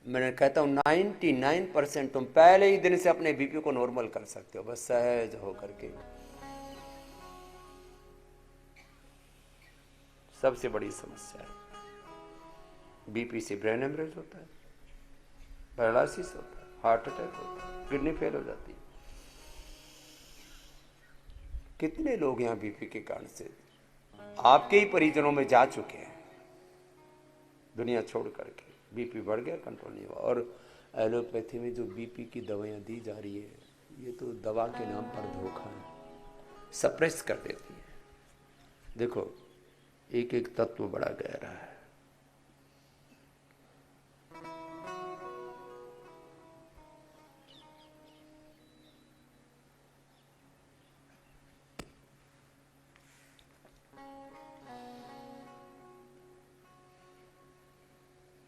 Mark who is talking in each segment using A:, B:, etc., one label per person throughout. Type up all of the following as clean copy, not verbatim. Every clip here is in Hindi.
A: मैंने कहता हूं 99% तुम पहले ही दिन से अपने बीपी को नॉर्मल कर सकते हो, बस सहज हो करके। सबसे बड़ी समस्या है बीपी से ब्रेन हेमरेज होता है, पैरालिसिस होता है, हार्ट अटैक होता है, किडनी फेल हो जाती है। कितने लोग यहां बीपी के कारण से आपके ही परिजनों में जा चुके हैं दुनिया छोड़ करके। बीपी बढ़ गया, कंट्रोल नहीं हुआ। और एलोपैथी में जो बीपी की दवाइयां दी जा रही है, ये तो दवा के नाम पर धोखा है, सप्रेस कर देती है। देखो एक एक तत्व बड़ा गहरा है।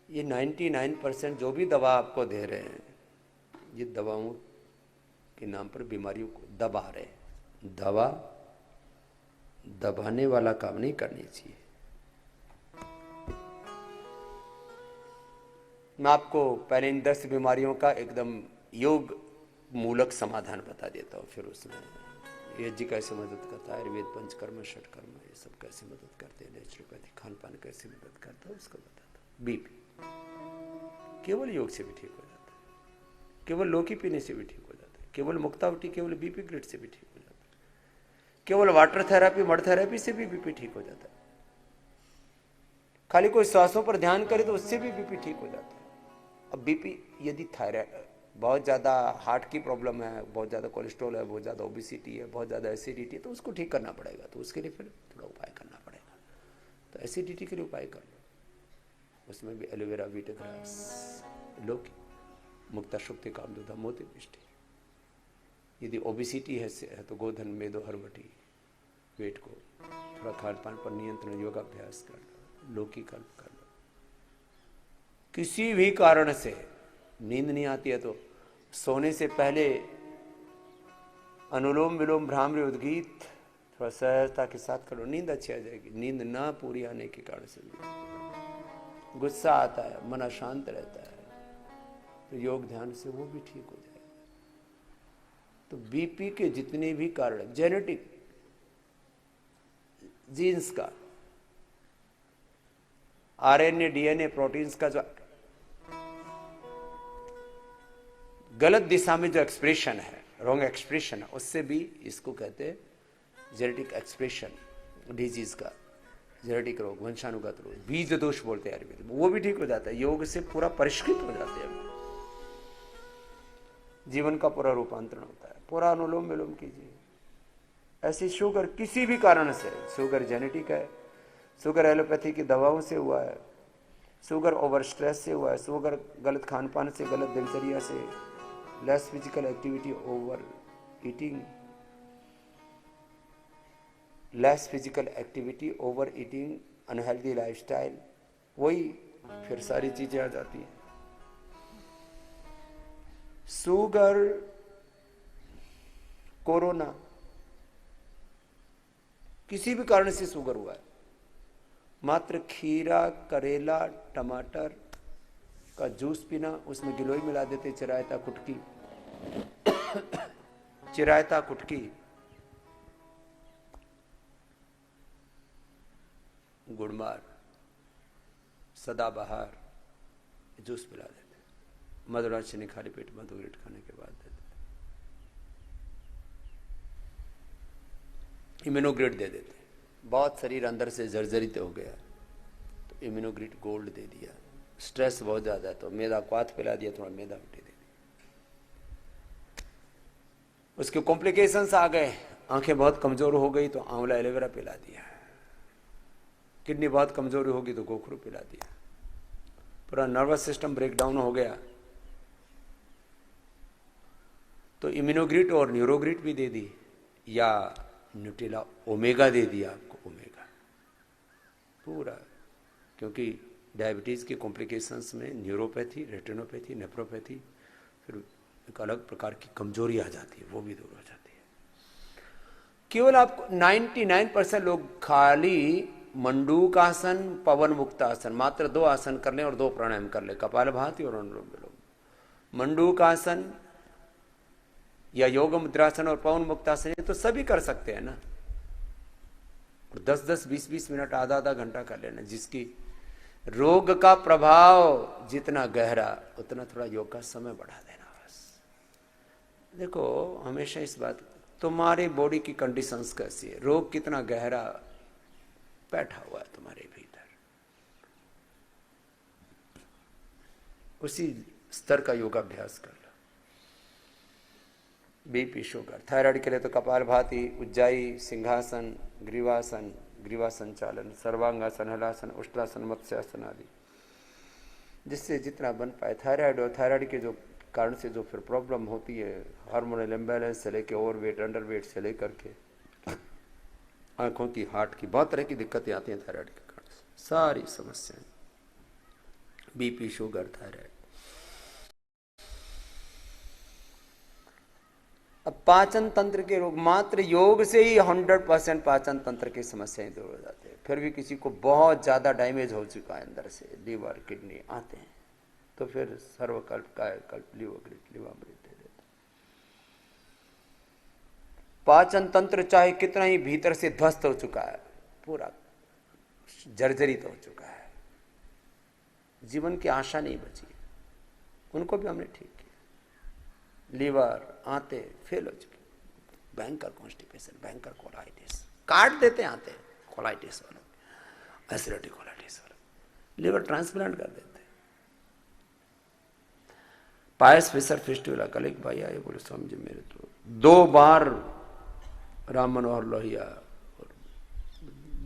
A: ये 99% जो भी दवा आपको दे रहे हैं, ये दवाओं के नाम पर बीमारियों को दबा रहे हैं। दवा दबाने वाला काम नहीं करनी चाहिए। मैं आपको पहले इन 10 बीमारियों का एकदम योग मूलक समाधान बता देता हूँ, फिर उसमें ये जी कैसे मदद करता है, आयुर्वेद पंचकर्म षटकर्म ये सब कैसे मदद करते हैं, नेचुरोपैथी खान पान कैसे मदद करता है उसको बताता हूँ। बीपी केवल योग से भी ठीक हो जाता है, केवल लौकी पीने से भी ठीक हो जाता है, केवल मुक्तावटी, केवल बीपी ग्रिड से भी ठीक हो जाता है, केवल वाटर थेरेपी मड थेरेपी से भी बीपी ठीक हो जाता है। खाली कोई श्वासों पर ध्यान करे तो उससे भी बीपी ठीक हो जाता है। अब बीपी यदि थायराइड, बहुत ज़्यादा हार्ट की प्रॉब्लम है, बहुत ज़्यादा कोलेस्ट्रॉल है, बहुत ज़्यादा ओबिसिटी है, बहुत ज़्यादा एसिडिटी है, तो उसको ठीक करना पड़ेगा। तो उसके लिए फिर थोड़ा उपाय करना पड़ेगा। तो एसिडिटी के लिए उपाय कर लो, उसमें भी एलोवेरा, वीट ग्रास, लौकी, मुक्ता शुक्ति, कामदूधा, मोती मिष्टी। यदि ओबिसिटी है तो गोधन, मेदो, हरवटी, वेट को थोड़ा खान पान पर नियंत्रण, योगाभ्यास कर लो, लौकी कर लो। किसी भी कारण से नींद नहीं आती है तो सोने से पहले अनुलोम विलोम भ्रामरी उद्गीत थोड़ा सहजता के साथ करो, नींद अच्छी आ जाएगी। नींद ना पूरी आने के कारण से गुस्सा आता है, मन अशांत रहता है, तो योग ध्यान से वो भी ठीक हो जाएगा। तो बीपी के जितने भी कारण, जेनेटिक, जीन्स का, आरएनए, डीएनए, प्रोटीन्स का जो गलत दिशा में जो एक्सप्रेशन है, रॉन्ग एक्सप्रेशन है, उससे भी इसको कहते हैं जेनेटिक एक्सप्रेशन डिजीज का, जेनेटिक रोग, वंशानुगत रोग, बीज दोष बोलते हैं आयुर्वेद में, वो भी ठीक हो जाता है। योग से पूरा परिष्कृत हो जाते हैं, जीवन का पूरा रूपांतरण होता है। पूरा अनुलोम विलोम कीजिए। ऐसी शुगर किसी भी कारण से, शुगर जेनेटिक है, शुगर एलोपैथी की दवाओं से हुआ है, शुगर ओवर स्ट्रेस से हुआ है, शुगर गलत खान पान से, गलत दिनचर्या से, less physical activity, over eating, less physical activity, over eating, unhealthy lifestyle, वही फिर सारी चीजें आ जाती हैं। शुगर, कोरोना, किसी भी कारण से शुगर हुआ है, मात्र खीरा, करेला, टमाटर का जूस पीना, उसमें गिलोय मिला देते, चिरायता कुटकी, चिरायता कुटकी, गुड़मार, सदाबहार, जूस पिला देते, मधुरा चीनी खाली पेट मधुग्रिट खाने के बाद देते, इम्यूनोग्रिड दे देते। बहुत शरीर अंदर से जर्जरित हो गया तो इम्यूनोग्रिड गोल्ड दे दिया। स्ट्रेस बहुत ज्यादा है तो मैदा क्वाथ पिला दिया, थोड़ा मैदा मिट्टी दे दी। उसके कॉम्प्लिकेशंस आ गए, आंखें बहुत कमजोर हो गई तो आंवला एलोवेरा पिला दिया, किडनी बहुत कमजोर होगी तो गोखरू पिला दिया, पूरा नर्वस सिस्टम ब्रेकडाउन हो गया तो इम्यूनोग्रिड और न्यूरोग्रिड भी दे दी, या न्यूट्रेला ओमेगा दे दिया आपको, ओमेगा पूरा। क्योंकि डायबिटीज के कॉम्प्लिकेशंस में न्यूरोपैथी, रेटिनोपैथी, नेफ्रोपैथी, फिर एक अलग प्रकार की कमजोरी आ जाती है, वो भी दूर हो जाती है। केवल आपको 99% लोग खाली मंडूक आसन, पवन मुक्त आसन, मात्र 2 आसन कर लें और 2 प्राणायाम कर लें, कपालभाति और अनुलोम विलोम। मंडूक आसन या योग मुद्रासन और पवन मुक्त आसन ये तो सभी कर सकते हैं ना। और 10-10, 20-20 मिनट, आधा घंटा कर लेना। जिसकी रोग का प्रभाव जितना गहरा उतना थोड़ा योग का समय बढ़ा देना बस। देखो हमेशा इस बात, तुम्हारी बॉडी की कंडीशंस कैसी है, रोग कितना गहरा बैठा हुआ है तुम्हारे भीतर, उसी स्तर का योगाभ्यास कर लो। बीपी, शुगर, थायराइड के लिए तो कपालभाति, उज्जाई, सिंहासन, ग्रीवासन, ग्रीवा संचालन, सर्वांगासन, हलासन, उष्ट्रासन, मत्स्यासन आदि, जिससे जितना बन पाए। थायराइड और थायराइड के जो कारण से जो फिर प्रॉब्लम होती है, हार्मोनल इम्बैलेंस से लेकर ओवरवेट, अंडरवेट से लेकर के आंखों की, हार्ट की, बहुत तरह की दिक्कतें आती हैं थायराइड के कारण से, सारी समस्याएं, बीपी, शुगर, थायराइड। अब पाचन तंत्र के रोग, मात्र योग से ही 100% पाचन तंत्र की समस्याएं दूर हो जाते हैं। फिर भी किसी को बहुत ज्यादा डैमेज हो चुका है अंदर से, लीवर, किडनी आते हैं, तो फिर सर्वकल्प, कायकल्प, लिवोग्रिट, लिवामृत दे देते। पाचन तंत्र चाहे कितना ही भीतर से ध्वस्त हो चुका है, पूरा जर्जरित हो चुका है, जीवन की आशा नहीं बची, उनको भी हमने ठीक किया। लीवर, आते फेल हो चुके, भयंकर कॉन्स्टिपेशन, भयंकर कोलाइटिस, काट देते आते, कोलाइटिस वालों, एसिडिटी कोलाइटिस वालों, लीवर ट्रांसप्लांट कर देते। पायस फिशर फिस्टुला, कल एक भाई आए, बोले स्वामी जी मेरे तो 2 बार राम मनोहर लोहिया और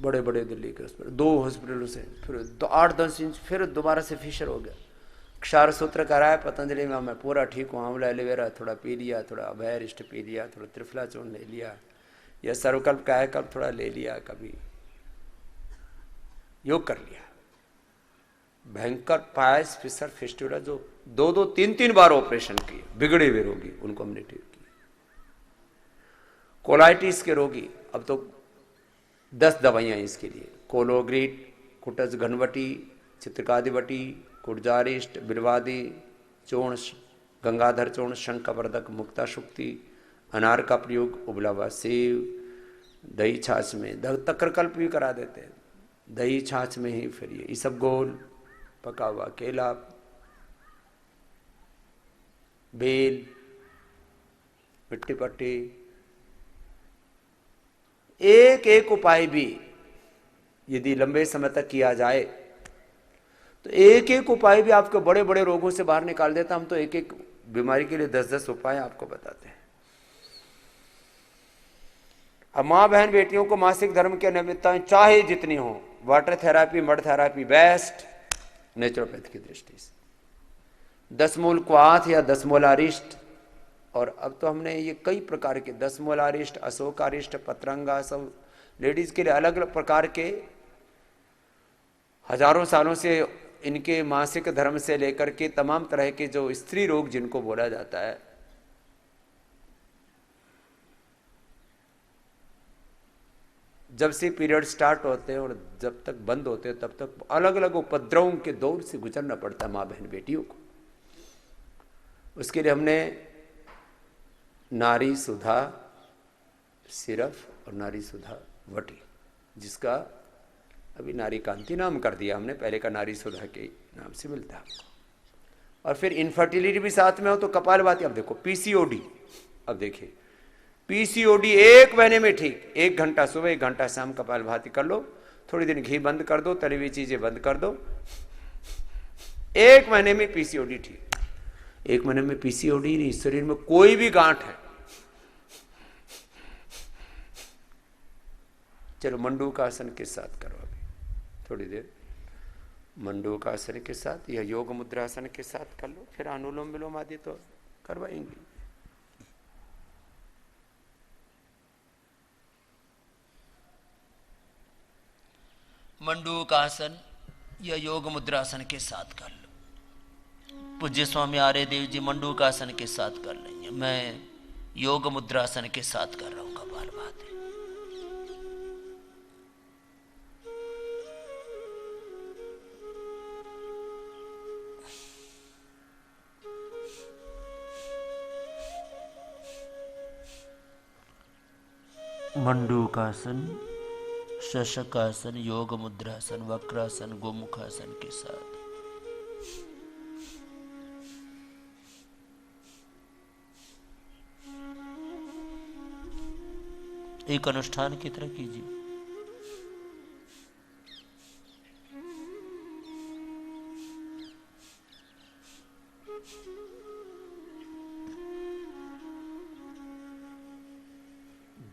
A: बड़े बड़े दिल्ली के हॉस्पिटल, 2 हॉस्पिटलों से, फिर 8-10 इंच, फिर दोबारा से फिशर हो गया। क्षार सूत्र कराया पतंजलि में, मैं पूरा ठीक हूँ, आंवला एलोवेरा थोड़ा पी लिया, थोड़ा अभयरिष्ट पी लिया, थोड़ा त्रिफला चूर्ण ले लिया, या सर्वकल्प कायकल्प थोड़ा ले लिया, कभी योग कर लिया। भयंकर पायस फिशर फिस्टुला जो 2-2, 3-3 बार ऑपरेशन किए, बिगड़े हुए रोगी, उनको हमने ठीक किया। कोलाइटिस के रोगी, अब तो 10 दवाइयां इसके लिए, कोलोग्रीट, कुटज घनवटी, चित्रकादिवटी, कुर्जारिष्ट, बिलवादी चूर्ण, गंगाधर चूर्ण, शंखवर्धक, मुक्ता शुक्ति, अनार का प्रयोग, उबला हुआ सेव, दही छाछ में, तक्रकल्प भी करा देते हैं दही छाछ में ही। फिर ये इसबगोल, पका हुआ केला, बेल, मिट्टी पट्टी, एक एक उपाय भी यदि लंबे समय तक किया जाए तो एक एक उपाय भी आपको बड़े बड़े रोगों से बाहर निकाल देता। हम तो एक एक बीमारी के लिए 10-10 उपाय आपको बताते हैं। अब माँ बहन बेटियों को मासिक धर्म की अनियमितताएं चाहे जितनी हो, water therapy, mud therapy best naturopath की दृष्टि से। 10 मूल क्वाथ या 10 मूल अरिष्ट, और अब तो हमने ये कई प्रकार के 10 मूल अरिष्ट, अशोक अरिष्ट, पतरंगा, सब लेडीज के लिए अलग अलग प्रकार के, हजारों सालों से इनके मासिक धर्म से लेकर के तमाम तरह के जो स्त्री रोग जिनको बोला जाता है, जब से पीरियड स्टार्ट होते हैं और जब तक बंद होते हैं तब तक अलग अलग उपद्रवों के दौर से गुजरना पड़ता है माँ बहन बेटियों को। उसके लिए हमने नारी सुधा सिरफ और नारी सुधा वटी, जिसका अभी नारी कांति नाम कर दिया हमने, पहले का नारी सुधा के नाम से मिलता है। और फिर इनफर्टिलिटी भी साथ में हो तो कपालभाति। अब देखो पीसीओडी, अब देखिए पीसीओडी 1 महीने में ठीक, 1 घंटा सुबह 1 घंटा शाम कपालभाति कर लो, थोड़ी दिन घी बंद कर दो, तली हुई चीजें बंद कर दो, 1 महीने में पीसीओडी ठीक। 1 महीने में पीसीओडी नहीं, शरीर में कोई भी गांठ है, चलो मंडूकासन के साथ करो अभी थोड़ी देर, मंडूकासन के साथ या योग मुद्रासन के साथ कर लो, फिर अनुलोम विलोम आदि तो करवाएंगे।
B: मंडूकासन या योग मुद्रासन के साथ कर लो। पूज्य स्वामी आर्य देव जी मंडूकासन के साथ कर लेंगे, मैं योग मुद्रासन के साथ कर रहा हूं कपालभाति। मंडूकासन, शशकासन, योग मुद्रासन, वक्रासन, गोमुखासन के साथ एक अनुष्ठान की तरह कीजिए।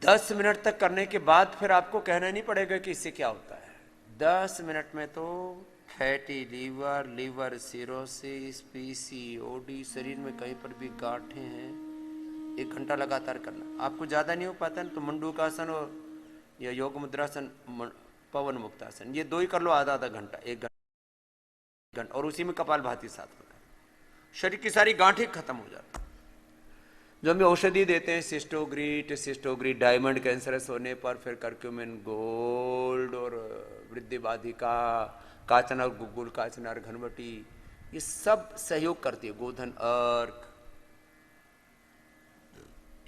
A: दस मिनट तक करने के बाद फिर आपको कहना नहीं पड़ेगा कि इससे क्या होता है। 10 मिनट में तो fatty liver, liver cirrhosis, PCOD, शरीर में कहीं पर भी गांठें हैं, 1 घंटा लगातार करना। आपको ज्यादा नहीं हो पाता ना तो मंडूकासन और या योग मुद्रासन, पवन मुक्तासन, ये 2 ही कर लो आधा आधा घंटा, 1 घंटा, और उसी में कपालभाति साथ होता है। शरीर की सारी गांठें खत्म हो जाती। जो हमें औषधि देते हैं सिस्टोग्रीट डायमंड कैंसरस होने पर, फिर कर्क्यूमिन गोल्ड और वृद्धि बाधिका, काचनार गुग्गुल, काचनार घनवटी, ये सब सहयोग करती है। गोधन अर्क,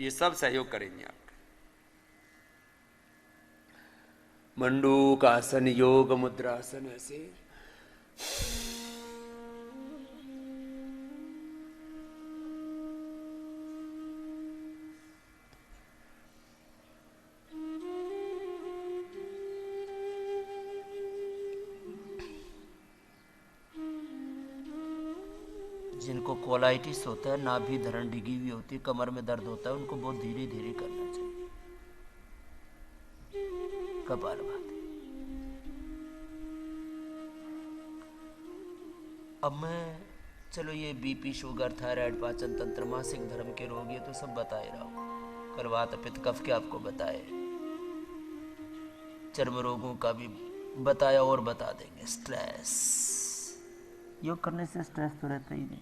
A: ये सब सहयोग करेंगे आपके। मंडूक आसन, योग मुद्रासन, ऐसे
B: जिनको कोलाइटिस होता है, नाभि धरण डिगी हुई होती है, कमर में दर्द होता है, उनको बहुत धीरे धीरे करना चाहिए कपालभाति। अब मैं चलो ये बीपी, शुगर, थायराइड, पाचन तंत्र, मासिक धर्म के रोग, ये तो सब बता ही रहा हूं। कल वात, पित्त, कफ के आपको बताए, चर्म रोगों का भी बताया और बता देंगे। स्ट्रेस, योग करने से स्ट्रेस तो रहता ही नहीं।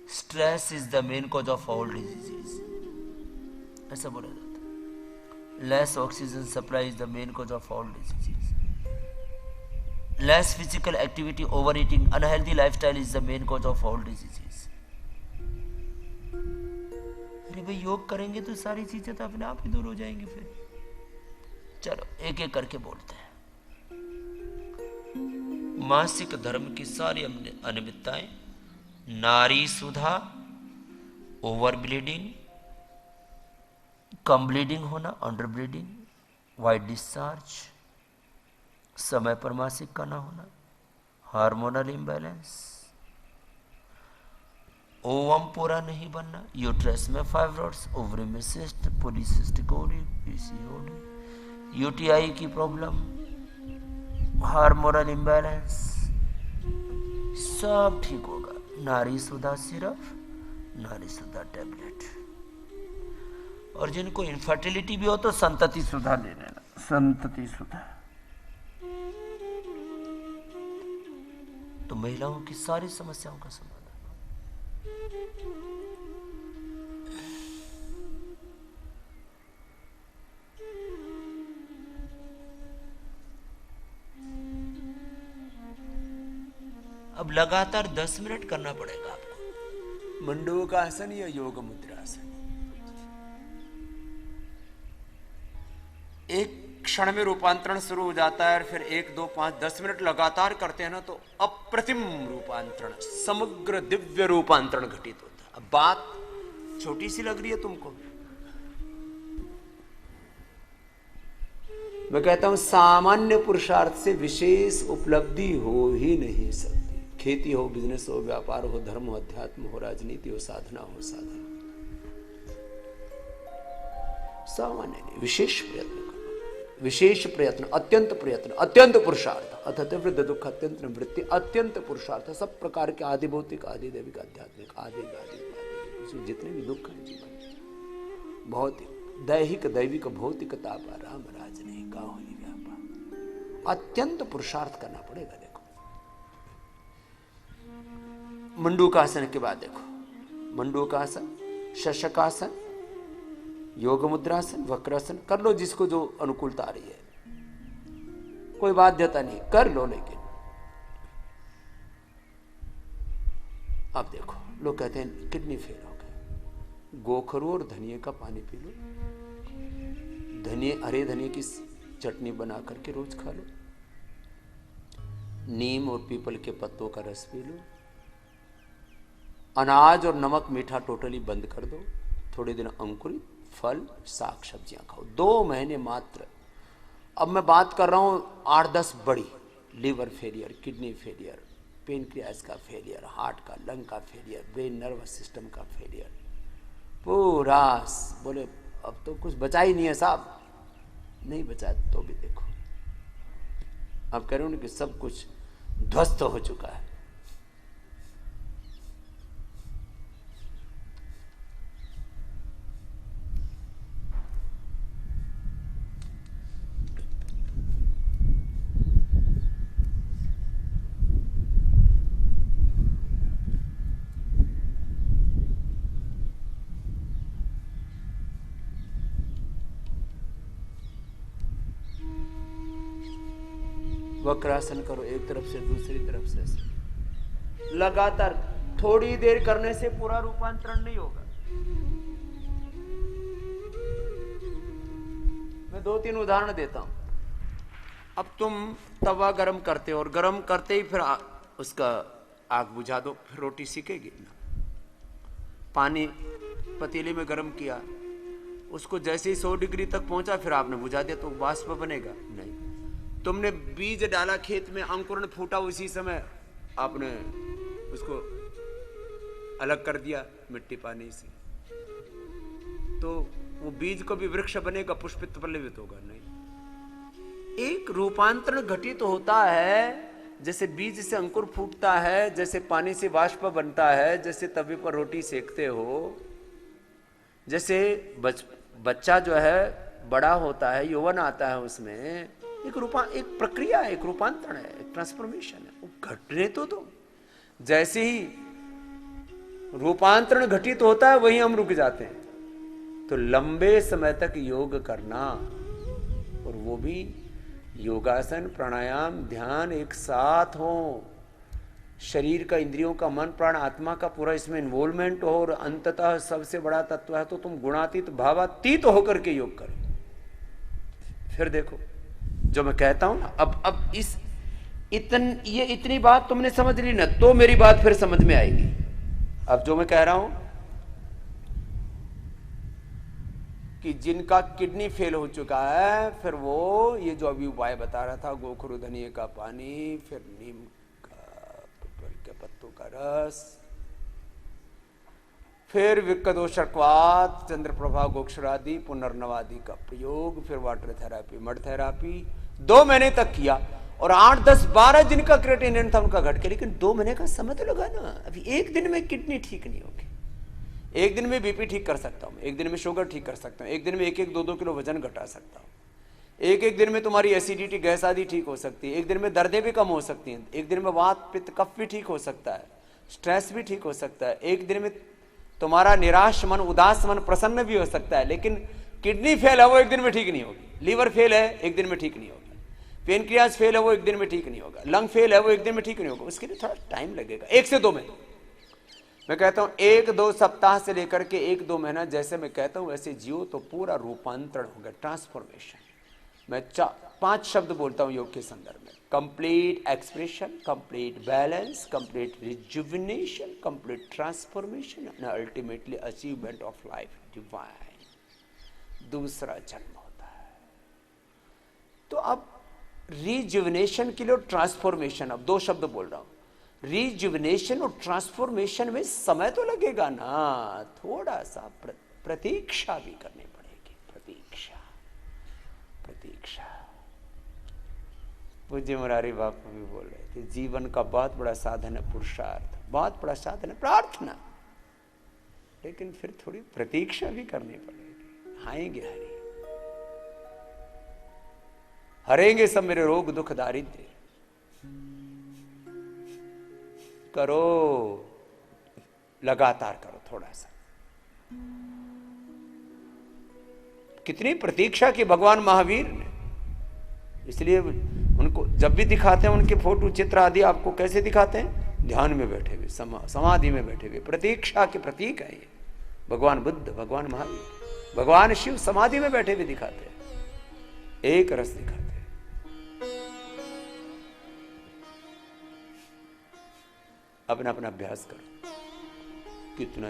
B: Stress is the main cause of all diseases, ऐसा बोला जाता है। Less oxygen supply is the main cause of all diseases. Less physical activity, over eating, unhealthy lifestyle is the main cause of all diseases. अरे भाई योग करेंगे तो सारी चीजें तो अपने आप ही दूर हो जाएंगी। फिर चलो एक एक करके बोलते हैं। मासिक धर्म की सारी अनियमितताएं, नारी सुधा, ओवर ब्लीडिंग, कम ब्लीडिंग होना, अंडर ब्लीडिंग, वाइट डिस्चार्ज, समय पर मासिक का ना होना, हार्मोनल इम्बैलेंस, ओवम पूरा नहीं बनना, यूट्रस में फाइब्रॉइड्स, ओवरी में cyst, polycystic ovary, PCOD, UTI की प्रॉब्लम, हार्मोनल इम्बैलेंस, सब ठीक होगा। नारी सुधा सिरप, नारी सुधा टैबलेट, और जिनको इनफर्टिलिटी भी हो तो संतति सुधा ले लेना, संतति सुधा। तो महिलाओं की सारी समस्याओं का समाधान। अब लगातार 10 मिनट करना पड़ेगा आपको।
A: मंडूक आसन या योग मुद्रासन, एक क्षण में रूपांतरण शुरू हो जाता है, और फिर 1, 2, 5, 10 मिनट लगातार करते हैं ना तो अप्रतिम रूपांतरण, समग्र दिव्य रूपांतरण घटित होता है। अब बात छोटी सी लग रही है तुमको, मैं कहता हूं सामान्य पुरुषार्थ से विशेष उपलब्धि हो ही नहीं सकती। खेती हो, बिजनेस हो, व्यापार हो, धर्म हो, अध्यात्म हो, राजनीति हो, साधना हो, साधना, सामान्य नहीं, विशेष प्रयत्न करो, विशेष प्रयत्न, अत्यंत प्रयत्न, अत्यंत पुरुषार्थ, अथत वृद्ध दुख अत्यंत निवृत्ति, अत्यंत पुरुषार्थ, सब प्रकार के आदि भौतिक, आदि दैविक, आध्यात्मिक, आदि जितने भी दुख हैं जीवन में, भौतिक, दैहिक, दैविक, भौतिक, तापा राम राज नहीं का हो व्यापार, अत्यंत पुरुषार्थ करना पड़ेगा। देखो मंडूकासन के बाद देखो, मंडूकासन, शशकासन, योग मुद्रासन, वक्रासन, कर लो जिसको जो अनुकूलता आ रही है, कोई बाध्यता नहीं, कर लो। लेकिन अब देखो लोग कहते हैं किडनी फेल हो गए, गोखरू और धनिए का पानी पी लो, हरे धनिए की चटनी बना करके रोज खा लो, नीम और पीपल के पत्तों का रस पी लो, अनाज और नमक मीठा टोटली बंद कर दो, थोड़े दिन अंकुरित फल साग सब्जियां खाओ, 2 महीने मात्र। अब मैं बात कर रहा हूं 8-10 बड़ी, liver failure, kidney failure, pancreas का फेलियर, हार्ट का, लंग का फेलियर, ब्रेन नर्वस सिस्टम का फेलियर, पूरा बोले अब तो कुछ बचा ही नहीं है साहब। नहीं बचा तो भी देखो, अब कह रहे हो कि सब कुछ ध्वस्त हो चुका है। वक्रासन करो, एक तरफ से दूसरी तरफ से लगातार, थोड़ी देर करने से पूरा रूपांतरण नहीं होगा। मैं 2-3 उदाहरण देता हूं। अब तुम तवा गरम करते हो और गरम करते ही फिर उसका आग बुझा दो, फिर रोटी सिकेगी ना। पानी पतीले में गरम किया, उसको जैसे ही 100 डिग्री तक पहुंचा फिर आपने बुझा दिया तो वाष्प बनेगा नहीं। तुमने बीज डाला खेत में, अंकुरण फूटा, उसी समय आपने उसको अलग कर दिया मिट्टी पानी से, तो वो बीज को भी वृक्ष बनेगा, पुष्पित पल्लवित होगा नहीं। एक रूपांतरण घटित होता है, जैसे बीज से अंकुर फूटता है, जैसे पानी से वाष्प बनता है, जैसे तवे पर रोटी सेकते हो, जैसे बच्चा जो है बड़ा होता है, यौवन आता है, उसमें एक प्रक्रिया है, एक रूपांतरण है, एक ट्रांसफॉर्मेशन है, वो घटने तो दो। जैसे ही रूपांतरण घटित होता है वहीं हम रुक जाते हैं। तो लंबे समय तक योग करना, और वो भी योगासन, प्राणायाम, ध्यान एक साथ हो, शरीर का, इंद्रियों का, मन, प्राण, आत्मा का पूरा इसमें इन्वॉल्वमेंट हो, और अंततः सबसे बड़ा तत्व है तो तुम गुणातीत भावातीत होकर के योग करो। फिर देखो जो मैं कहता हूं ना, अब ये इतनी बात तुमने समझ ली ना, तो मेरी बात फिर समझ में आएगी। अब जो मैं कह रहा हूं कि जिनका किडनी फेल हो चुका है, फिर वो ये जो अभी उपाय बता रहा था, गोखरू धनिए का पानी, फिर नीम का, पीपल के पत्तों का रस, फिर विक्कदोषक्वात, चंद्रप्रभा, गोक्षरादि, पुनर्नवादि का प्रयोग, फिर वाटर थेरापी, मड थेरापी 2 महीने तक किया, और 8, 10, 12 जिनका क्रिएटिनिन था उनका घट गया। लेकिन 2 महीने का समय तो लगा ना। अभी एक दिन में किडनी ठीक नहीं होगी, एक दिन में बीपी ठीक कर सकता हूं, एक दिन में शुगर ठीक कर सकता हूं, एक दिन में 1-1, 2-2 किलो वजन घटा सकता हूं, एक दिन में तुम्हारी एसिडिटी, गैस आदि ठीक हो सकती है, एक दिन में दर्दें भी कम हो सकती हैं, एक दिन में वात, पित्त, कफ भी ठीक हो सकता है, स्ट्रेस भी ठीक हो सकता है, एक दिन में तुम्हारा निराश मन, उदास मन प्रसन्न भी हो सकता है। लेकिन किडनी फेल है वो एक दिन में ठीक नहीं होगी, लीवर फेल है एक दिन में ठीक नहीं होगी, पेनक्रियाज फेल है वो एक दिन में ठीक नहीं होगा, लंग फेल है वो एक दिन में ठीक नहीं होगा, उसके लिए थोड़ा टाइम लगेगा, 1 से 2 महीने। मैं कहता हूं 1-2 सप्ताह से लेकर के 1-2 महीना जैसे मैं कहता हूं वैसे जियो तो पूरा रूपांतरण होगा, ट्रांसफॉर्मेशन। मैं 5 शब्द बोलता हूं योग के संदर्भ में: complete expression, complete balance, complete rejuvenation, complete transformation and ultimately achievement of life divine. दूसरा जन्म होता है। तो अब रिजुविनेशन के लिए ट्रांसफॉर्मेशन, अब 2 शब्द बोल रहा हूं। रिजुविनेशन और ट्रांसफॉर्मेशन में समय तो लगेगा ना, थोड़ा सा प्रतीक्षा भी करनी पड़ेगी। प्रतीक्षा। पूज्य मुरारी बापू भी बोल रहे थे, जीवन का बहुत बड़ा साधन है पुरुषार्थ, बहुत बड़ा साधन है प्रार्थना, लेकिन फिर थोड़ी प्रतीक्षा भी करनी पड़ेगी। आएंगे हरेंगे सब मेरे रोग दुख दारिद्र्य। करो, लगातार करो थोड़ा सा। कितनी प्रतीक्षा की भगवान महावीर ने, इसलिए उनको जब भी दिखाते हैं उनके फोटो चित्र आदि आपको कैसे दिखाते हैं? ध्यान में बैठे हुए, समाधि में बैठे हुए, प्रतीक्षा के प्रतीक है ये। भगवान बुद्ध, भगवान महावीर, भगवान शिव समाधि में बैठे भी दिखाते हैं, एक रस दिखाते हैं। अपना अपना अभ्यास करो, कितना